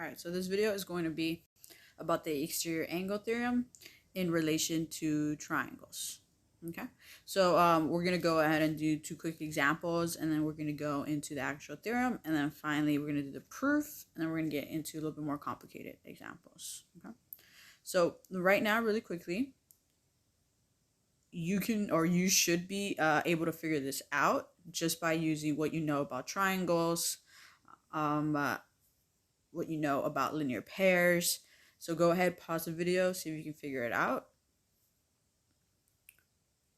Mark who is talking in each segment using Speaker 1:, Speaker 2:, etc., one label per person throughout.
Speaker 1: Alright, so this video is going to be about the exterior angle theorem in relation to triangles. Okay, so we're going to go ahead and do two quick examples, and then we're going to go into the actual theorem, and then finally we're going to do the proof, and then we're going to get into a little bit more complicated examples. Okay, so right now, really quickly, you can, or you should be able to figure this out just by using what you know about triangles, what you know about linear pairs. So go ahead, pause the video, see if you can figure it out.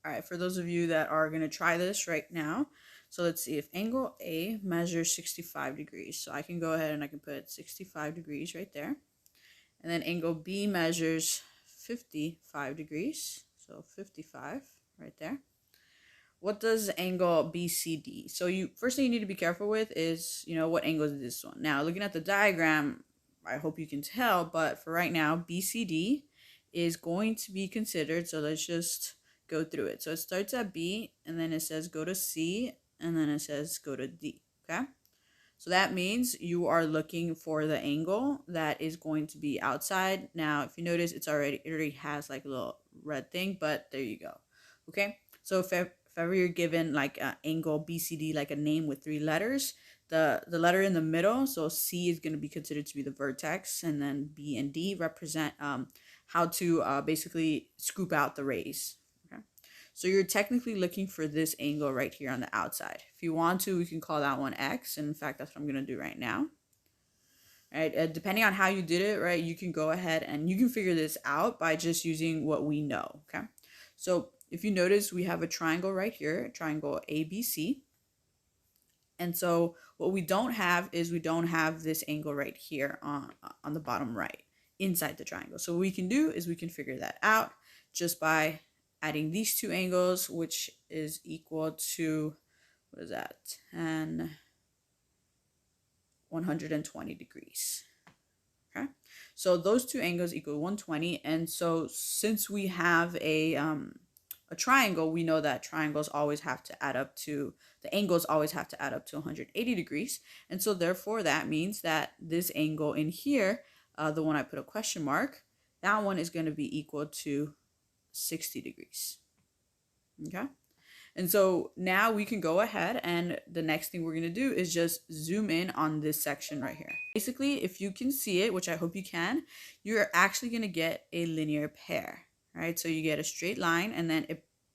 Speaker 1: All right, for those of you that are going to try this right now, so let's see if angle A measures 65 degrees. So I can go ahead and I can put 65 degrees right there. And then angle B measures 55 degrees. So 55 right there. What does angle BCD? So first thing you need to be careful with is, what angle is this one? Now, looking at the diagram, I hope you can tell, but for right now, BCD is going to be considered. So let's just go through it. So it starts at B, and then it says go to C, and then it says go to D, okay? So that means you are looking for the angle that is going to be outside. Now, if you notice, it already has like a little red thing, but there you go, okay? So if ever you're given like an angle BCD, like a name with 3 letters, the letter in the middle, so C is going to be considered to be the vertex, and then B and D represent how to basically scoop out the rays. Okay, so you're technically looking for this angle right here on the outside. If you want to, we can call that one X, and in fact, that's what I'm going to do right now. All right, depending on how you did it, right, you can go ahead and you can figure this out by just using what we know. Okay, so if you notice, we have a triangle right here, triangle ABC. And so what we don't have is we don't have this angle right here on the bottom right inside the triangle. So what we can do is we can figure that out just by adding these two angles, which is equal to, what is that, 120 degrees. Okay, so those two angles equal 120. And so since we have a triangle, we know that triangles always have to add up to, the angles always have to add up to 180 degrees. And so therefore that means that this angle in here, the one I put a question mark, that one is going to be equal to 60 degrees. Okay, and so now we can go ahead, and the next thing we're going to do is just zoom in on this section right here. Basically, if you can see it, which I hope you can, you're actually going to get a linear pair. Right, so you get a straight line, and then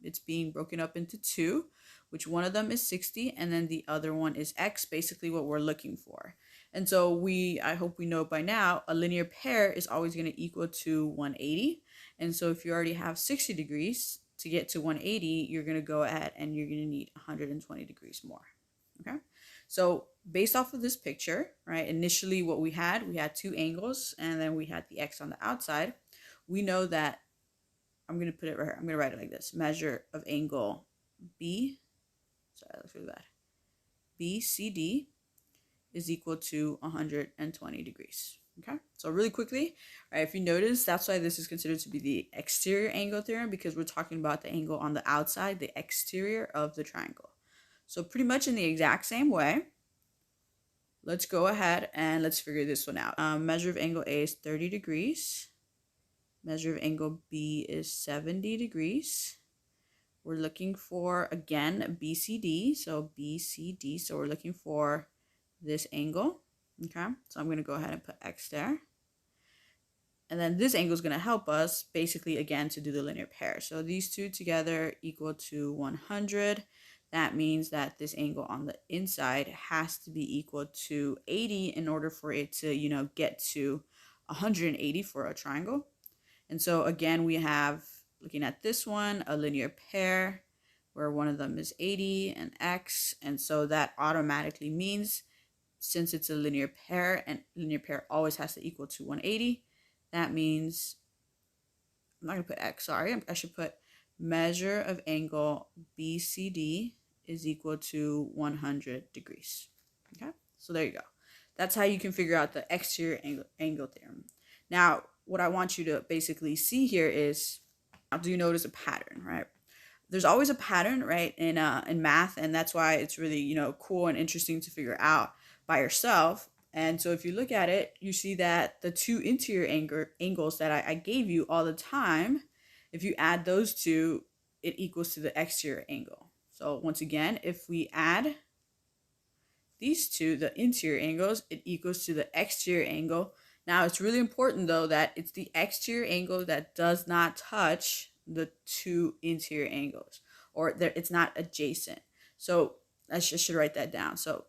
Speaker 1: it's being broken up into 2, which one of them is 60, and then the other one is X, basically what we're looking for. And so I hope we know by now, a linear pair is always going to equal to 180. And so if you already have 60 degrees to get to 180, you're going to go ahead and you're going to need 120 degrees more. Okay, so based off of this picture, right, initially what we had 2 angles, and then we had the X on the outside. We know that, I'm going to put it right here. I'm going to write it like this. Measure of angle B, sorry, let's do that. BCD is equal to 120 degrees. Okay, so really quickly, right, if you notice, that's why this is considered to be the exterior angle theorem, because we're talking about the angle on the outside, the exterior of the triangle. So pretty much in the exact same way, let's go ahead and let's figure this one out. Measure of angle A is 30 degrees. Measure of angle B is 70 degrees. We're looking for, again, BCD. So BCD, so we're looking for this angle. Okay, so I'm going to go ahead and put X there. And then this angle is going to help us, basically, again, to do the linear pair. So these two together equal to 100. That means that this angle on the inside has to be equal to 80 in order for it to, get to 180 for a triangle. And so again, we have, looking at this one, a linear pair where one of them is 80 and X. And so that automatically means, since it's a linear pair and linear pair always has to equal to 180, that means, I'm not going to put X, sorry, I should put measure of angle BCD is equal to 100 degrees. Okay, so there you go. That's how you can figure out the exterior angle theorem. Now, what I want you to basically see here is, do you notice a pattern, right? There's always a pattern, right, in math, and that's why it's really, cool and interesting to figure out by yourself. And so if you look at it, you see that the two interior angles that I gave you all the time, if you add those two, it equals to the exterior angle. So once again, if we add these two, the interior angles, it equals to the exterior angle. Now it's really important though that it's the exterior angle that does not touch the two interior angles, or it's not adjacent. So I should write that down. So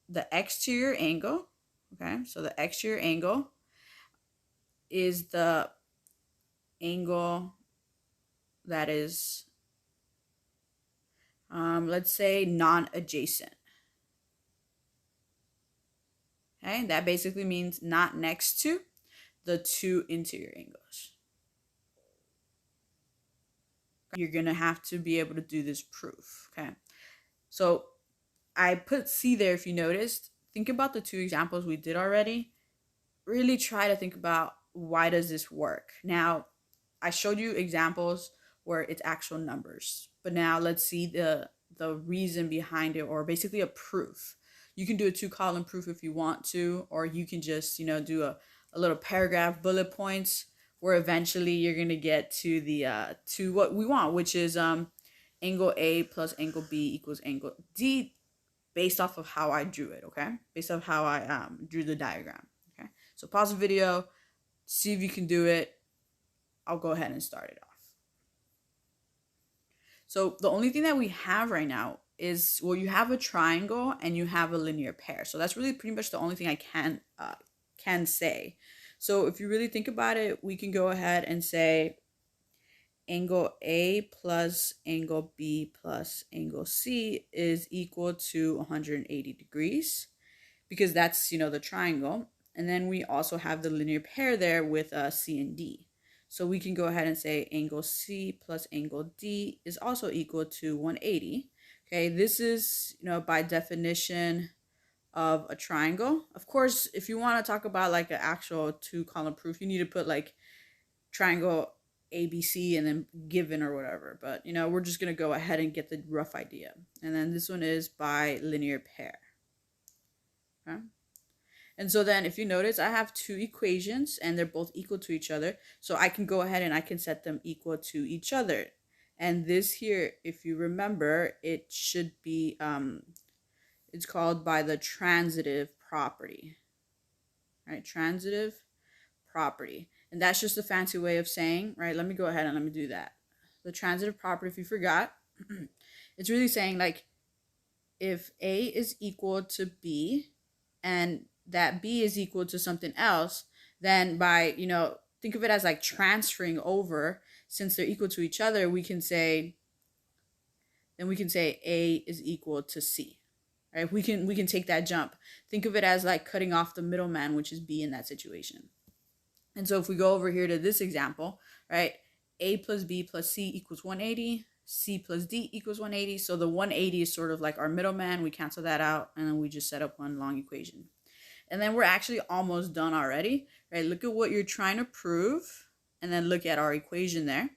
Speaker 1: the exterior angle, okay, so the exterior angle is the angle that is, let's say, non-adjacent. Okay, that basically means not next to the two interior angles. You're going to have to be able to do this proof, okay? So I put C there if you noticed. Think about the two examples we did already. Really try to think about, why does this work? Now, I showed you examples where it's actual numbers, but now let's see the reason behind it, or basically a proof. You can do a 2-column proof if you want to, or you can just, do a little paragraph, bullet points, where eventually you're going to get to the to what we want, which is angle A plus angle B equals angle D, based off of how I drew it, okay? Based off how I drew the diagram, okay? So pause the video, see if you can do it. I'll go ahead and start it off. So the only thing that we have right now is, well, you have a triangle and you have a linear pair. So that's really pretty much the only thing I can say. So if you really think about it, we can go ahead and say angle A plus angle B plus angle C is equal to 180 degrees, because that's, the triangle. And then we also have the linear pair there with C and D. So we can go ahead and say angle C plus angle D is also equal to 180. Okay, this is, by definition of a triangle. Of course, if you want to talk about like an actual 2-column proof, you need to put like triangle ABC and then given or whatever. But, we're just going to go ahead and get the rough idea. And then this one is by linear pair. Okay. And so then if you notice, I have two equations and they're both equal to each other. So I can go ahead and I can set them equal to each other. And this here, if you remember, it should be, it's called by the transitive property, right? Transitive property. And that's just a fancy way of saying, right? Let me go ahead and let me do that. The transitive property, if you forgot, it's really saying like, if A is equal to B and that B is equal to something else, then by, think of it as like transferring over, since they're equal to each other, we can say A is equal to C, right? We can take that jump. Think of it as like cutting off the middleman, which is B in that situation. And so if we go over here to this example, right, A plus B plus C equals 180, C plus D equals 180. So the 180 is sort of like our middleman. We cancel that out, and then we just set up one long equation. And then we're actually almost done already, right? Look at what you're trying to prove, and then look at our equation there.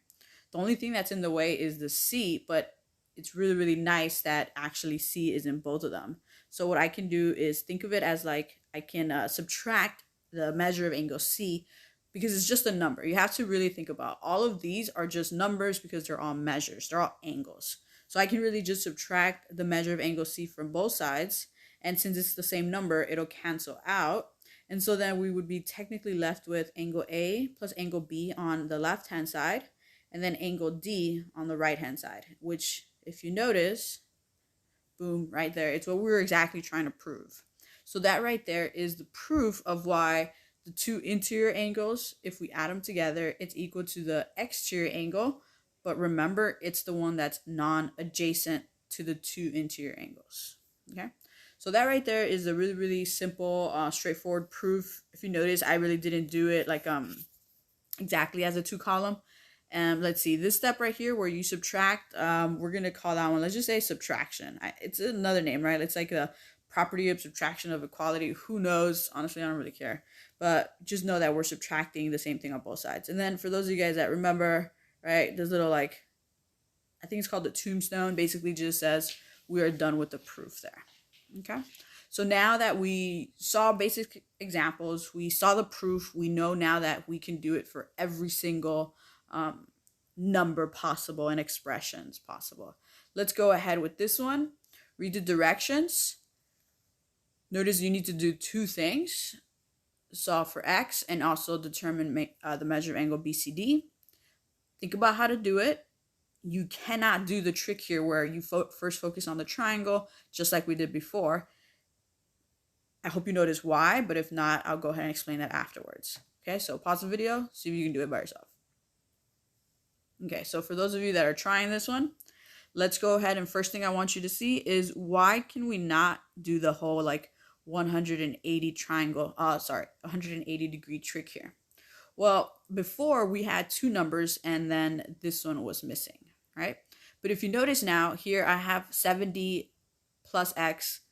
Speaker 1: The only thing that's in the way is the C, but it's really, really nice that actually C is in both of them. So what I can do is think of it as like I can subtract the measure of angle C, because it's just a number. You have to really think about all of these are just numbers because they're all measures. They're all angles. So I can really just subtract the measure of angle C from both sides. And since it's the same number, it'll cancel out. And so then we would be technically left with angle A plus angle B on the left-hand side, and then angle D on the right-hand side, which, if you notice, boom, right there, it's what we were exactly trying to prove. So that right there is the proof of why the two interior angles, if we add them together, it's equal to the exterior angle. But remember, it's the one that's non-adjacent to the two interior angles. Okay. So that right there is a really, really simple, straightforward proof. If you notice, I really didn't do it like exactly as a 2-column. Let's see, this step right here where you subtract, we're going to call that one, let's just say subtraction. It's another name, right? It's like a property of subtraction of equality. Who knows? Honestly, I don't really care. But just know that we're subtracting the same thing on both sides. And then for those of you guys that remember, right, this little like, I think it's called the tombstone, basically just says we are done with the proof there. Okay, So now that we saw basic examples, we saw the proof, we know now that we can do it for every single number possible and expressions possible. Let's go ahead with this one. Read the directions. Notice you need to do two things. Solve for x and also determine the measure of angle BCD. Think about how to do it. You cannot do the trick here where you first focus on the triangle, just like we did before. I hope you notice why, but if not, I'll go ahead and explain that afterwards. Okay, so pause the video, see if you can do it by yourself. Okay, so for those of you that are trying this one, let's go ahead, and first thing I want you to see is why can we not do the whole like 180 triangle, 180 degree trick here? Well, before we had two numbers and then this one was missing, right? But if you notice now, here I have 70 plus x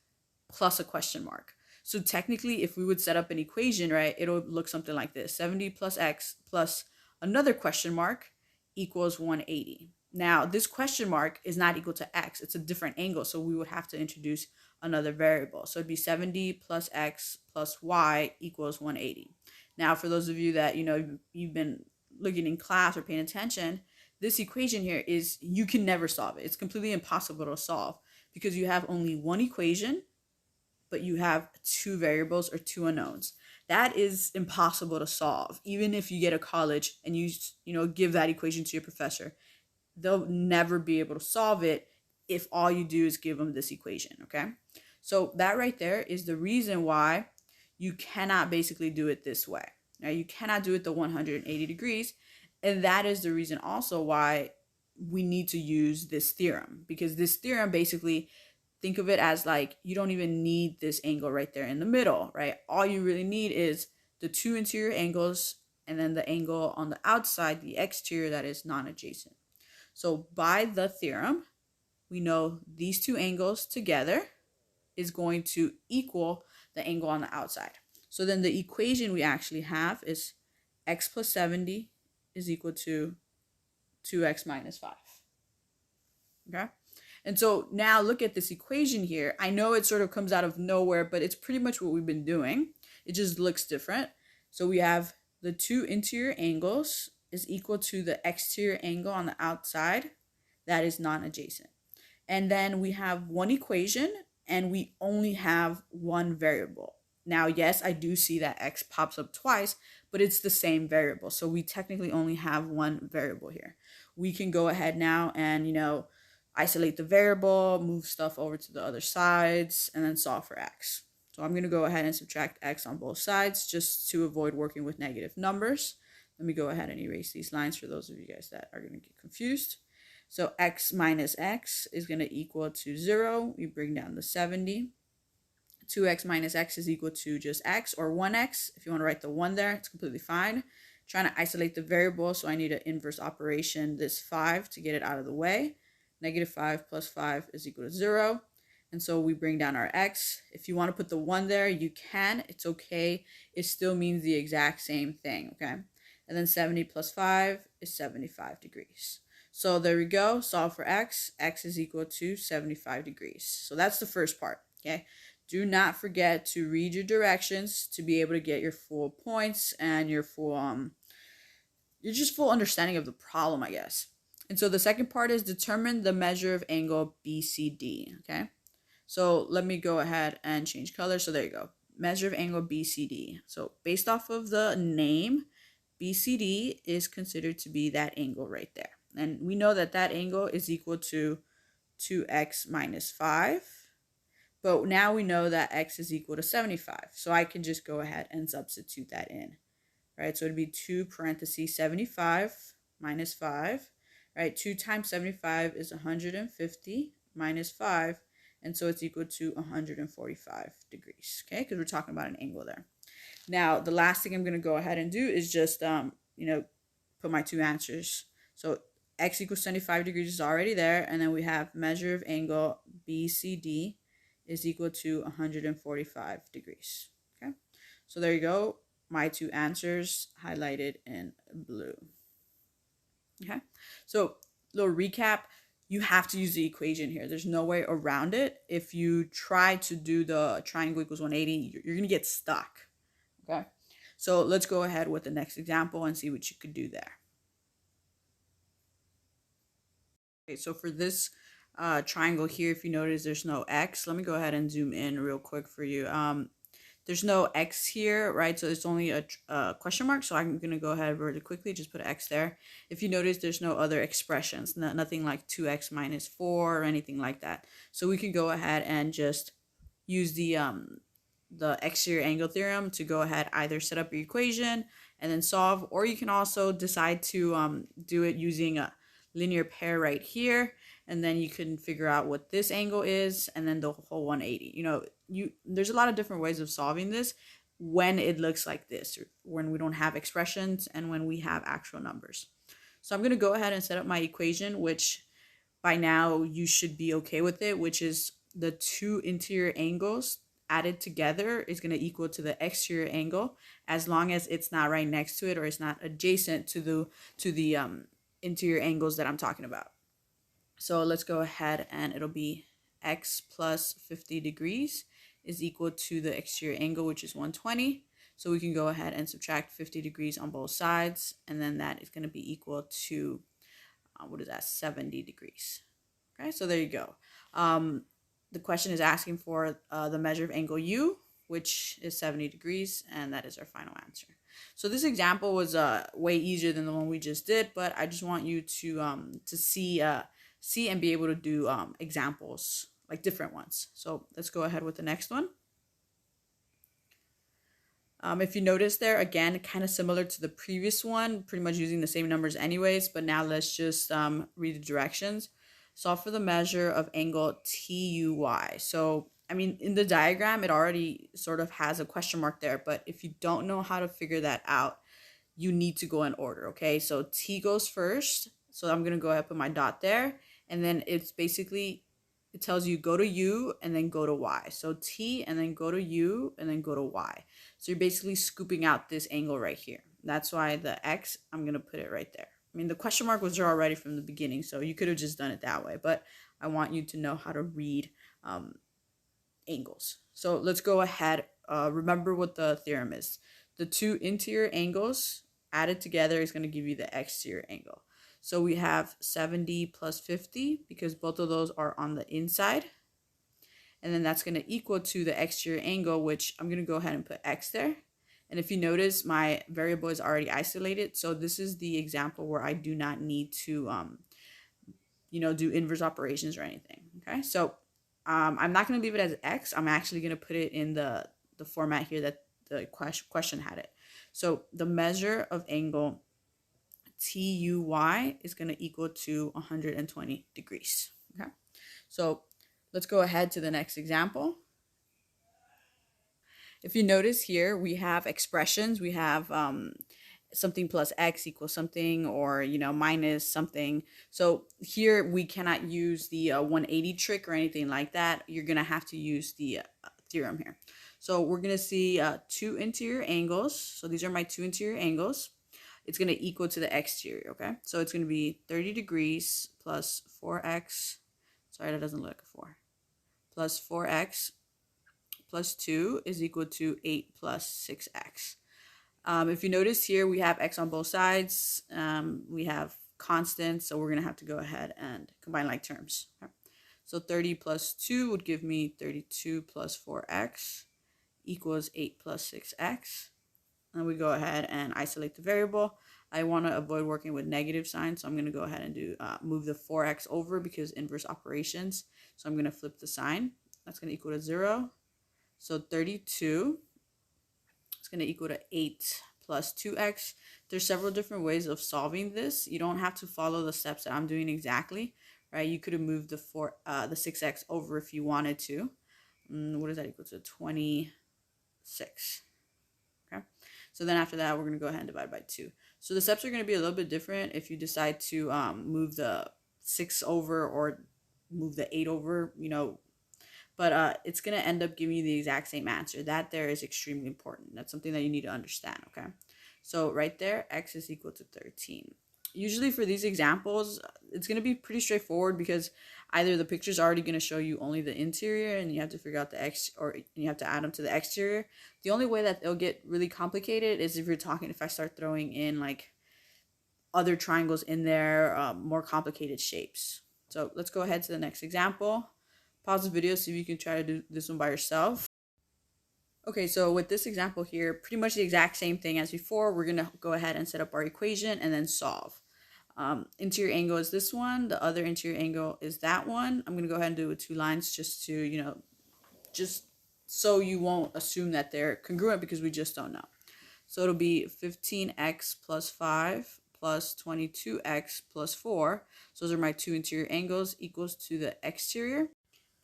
Speaker 1: plus a question mark. So technically, if we would set up an equation, right, it'll look something like this. 70 plus x plus another question mark equals 180. Now, this question mark is not equal to x. It's a different angle, so we would have to introduce another variable. So it'd be 70 plus x plus y equals 180. Now, for those of you that, you've been looking in class or paying attention, this equation here is, you can never solve it. It's completely impossible to solve because you have only one equation, but you have two variables or two unknowns. That is impossible to solve. Even if you get a college and you give that equation to your professor, they'll never be able to solve it if all you do is give them this equation, okay? So that right there is the reason why you cannot basically do it this way. Now, you cannot do it the 180 degrees, and that is the reason also why we need to use this theorem, because this theorem basically, think of it as like you don't even need this angle right there in the middle, right? All you really need is the two interior angles and then the angle on the outside, the exterior, that is non-adjacent. So by the theorem, we know these two angles together is going to equal the angle on the outside. So then the equation we actually have is x plus 70 is equal to 2x minus 5. Okay? And so now look at this equation here. I know it sort of comes out of nowhere, but it's pretty much what we've been doing. It just looks different. So we have the two interior angles is equal to the exterior angle on the outside that is non-adjacent. And then we have one equation and we only have one variable. Now, yes, I do see that x pops up twice, but it's the same variable. So we technically only have one variable here. We can go ahead now and, isolate the variable, move stuff over to the other sides, and then solve for x. So I'm going to go ahead and subtract x on both sides just to avoid working with negative numbers. Let me go ahead and erase these lines for those of you guys that are going to get confused. So x minus x is going to equal to 0. We bring down the 70. 2x minus x is equal to just x, or 1x. If you want to write the 1 there, it's completely fine. Trying to isolate the variable, so I need an inverse operation, this 5, to get it out of the way. Negative 5 plus 5 is equal to 0. And so we bring down our x. If you want to put the 1 there, you can. It's okay. It still means the exact same thing, okay? And then 70 plus 5 is 75 degrees. So there we go. Solve for x. X is equal to 75 degrees. So that's the first part, okay? Do not forget to read your directions to be able to get your full points and your full understanding of the problem, I guess. And so the second part is determine the measure of angle BCD, okay? So let me go ahead and change color. So there you go. Measure of angle BCD. So based off of the name, BCD is considered to be that angle right there. And we know that that angle is equal to 2x minus 5. But now we know that x is equal to 75. So I can just go ahead and substitute that in, right? So it'd be 2 parentheses 75 minus 5. Right, 2 times 75 is 150 minus 5, and so it's equal to 145 degrees, okay, because we're talking about an angle there. Now, the last thing I'm going to go ahead and do is just, put my two answers. So x equals 75 degrees is already there, and then we have measure of angle BCD is equal to 145 degrees, okay? So there you go, my two answers highlighted in blue. Okay, so little recap. you have to use the equation here. There's no way around it. If you try to do the triangle equals 180, you're going to get stuck. Okay, so let's go ahead with the next example and see what you could do there. Okay, so for this triangle here, if you notice there's no x, let me go ahead and zoom in real quick for you. There's no x here, right? So it's only a question mark. So I'm going to go ahead really quickly, just put an x there. If you notice, there's no other expressions, nothing like 2x minus 4 or anything like that. So we can go ahead and just use the exterior angle theorem to go ahead, either set up your equation and then solve, or you can also decide to do it using a linear pair right here, and then you can figure out what this angle is and then the whole 180. You know, there's a lot of different ways of solving this when it looks like this, when we don't have expressions and when we have actual numbers. So I'm going to go ahead and set up my equation, which by now you should be okay with it, which is the two interior angles added together is going to equal to the exterior angle, as long as it's not right next to it or it's not adjacent to the interior angles that I'm talking about. So let's go ahead, and it'll be x plus 50 degrees is equal to the exterior angle, which is 120. So we can go ahead and subtract 50 degrees on both sides, and then that is going to be equal to, what is that, 70 degrees. Okay, so there you go. The question is asking for the measure of angle U, which is 70 degrees, and that is our final answer. So this example was way easier than the one we just did, but I just want you to see and be able to do examples, like different ones. So let's go ahead with the next one. If you notice there, again, kind of similar to the previous one, pretty much using the same numbers anyways, but now let's just read the directions. Solve for the measure of angle TUY. So, I mean, in the diagram, it already sort of has a question mark there, but if you don't know how to figure that out, you need to go in order, okay? So T goes first, so I'm going to go ahead and put my dot there, and then it's basically, it tells you go to U and then go to Y. So T and then go to U and then go to Y. So you're basically scooping out this angle right here. That's why the X, I'm going to put it right there. I mean, the question mark was there already from the beginning, so you could have just done it that way, but I want you to know how to read angles. So let's go ahead. Remember what the theorem is. The two interior angles added together is going to give you the exterior angle. So we have 70 plus 50 because both of those are on the inside. And then that's going to equal to the exterior angle, which I'm going to go ahead and put X there. And if you notice, my variable is already isolated. So this is the example where I do not need to, do inverse operations or anything. Okay, so I'm not going to leave it as X. I'm actually going to put it in the format here that the question had it. So the measure of angle TUY is going to equal to 120 degrees. Okay, so let's go ahead to the next example. If you notice here, we have expressions. We have something plus x equals something, or minus something. So here we cannot use the 180 trick or anything like that. You're gonna have to use the theorem here. So we're gonna see two interior angles. So these are my two interior angles. It's gonna equal to the exterior. Okay, so it's gonna be 30 degrees plus 4x. Sorry, that doesn't look like a 4. Plus 4x plus 2 is equal to 8 plus 6x. If you notice here, we have x on both sides. We have constants, so we're going to have to go ahead and combine like terms. Okay. So 30 plus 2 would give me 32 plus 4x equals 8 plus 6x. And we go ahead and isolate the variable. I want to avoid working with negative signs, so I'm going to go ahead and do move the 4x over because inverse operations. So I'm going to flip the sign. That's going to equal to 0. So 32 is going to equal to 8 plus 2x. There's several different ways of solving this. You don't have to follow the steps that I'm doing exactly, right? You could have moved the 6x over if you wanted to. What is that equal to? 26. Okay. So then after that, we're going to go ahead and divide by 2. So the steps are going to be a little bit different if you decide to move the 6 over or move the 8 over, but it's going to end up giving you the exact same answer. That there is extremely important. That's something that you need to understand, okay? So right there, x is equal to 13. usually for these examples, it's going to be pretty straightforward because either the picture is already going to show you only the interior and you have to figure out or you have to add them to the exterior. The only way that it'll get really complicated is if I start throwing in like other triangles in there, more complicated shapes. So let's go ahead to the next example. Pause the video, see if you can try to do this one by yourself. Okay, so with this example here, pretty much the exact same thing as before. We're going to go ahead and set up our equation and then solve. Interior angle is this one. The other interior angle is that one. I'm going to go ahead and do it with 2 lines just to, just so you won't assume that they're congruent because we just don't know. So it'll be 15x plus 5 plus 22x plus 4. So those are my 2 interior angles equals to the exterior.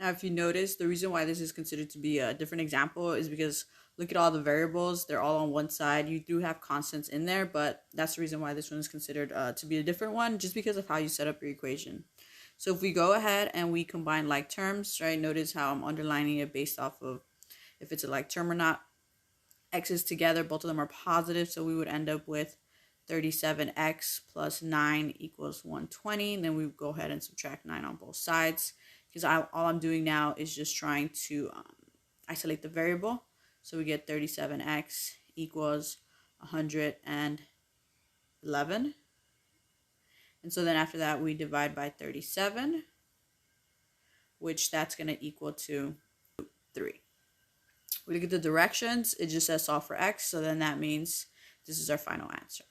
Speaker 1: Now, if you notice, the reason why this is considered to be a different example is because look at all the variables. They're all on one side. You do have constants in there, but that's the reason why this one is considered to be a different one, just because of how you set up your equation. So if we go ahead and we combine like terms, right, notice how I'm underlining it based off of if it's a like term or not. X's together, both of them are positive, so we would end up with 37x plus 9 equals 120. And then we go ahead and subtract 9 on both sides, because all I'm doing now is just trying to isolate the variable. So we get 37x equals 111. And so then after that, we divide by 37, which that's going to equal to 3. We look at the directions, it just says solve for x, so then that means this is our final answer.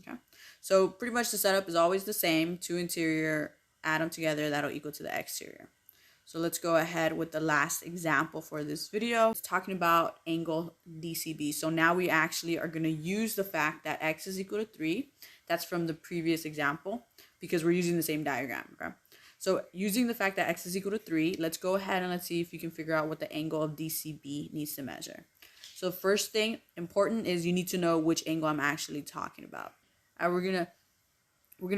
Speaker 1: Okay, so pretty much the setup is always the same. 2 interior, add them together, that'll equal to the exterior. So let's go ahead with the last example for this video. It's talking about angle DCB. So now we actually are going to use the fact that x is equal to 3. That's from the previous example because we're using the same diagram. Okay. So using the fact that x is equal to 3, let's go ahead and let's see if you can figure out what the angle of DCB needs to measure. So first thing important is you need to know which angle I'm actually talking about. We're gonna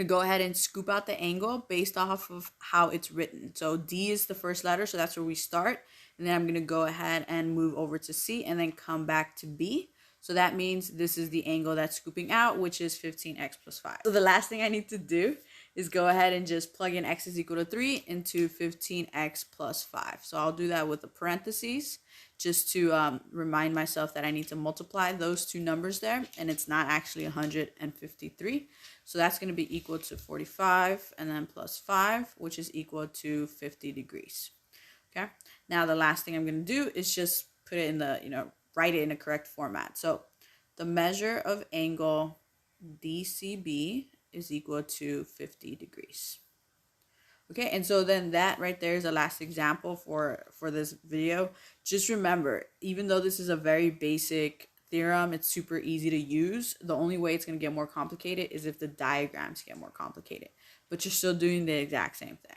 Speaker 1: go ahead and scoop out the angle based off of how it's written. So D is the first letter, so that's where we start. And then I'm gonna go ahead and move over to C and then come back to B. So that means this is the angle that's scooping out, which is 15x plus 5. So the last thing I need to do is go ahead and just plug in x is equal to 3 into 15x plus 5. So I'll do that with the parentheses just to remind myself that I need to multiply those 2 numbers there, and it's not actually 153. So that's going to be equal to 45 and then plus 5, which is equal to 50 degrees. Okay, now the last thing I'm going to do is just put it in the, write it in a correct format. So the measure of angle DCB is equal to 50 degrees. Okay, and so then that right there is the last example for this video. Just remember, even though this is a very basic theorem, it's super easy to use. The only way it's going to get more complicated is if the diagrams get more complicated, but you're still doing the exact same thing.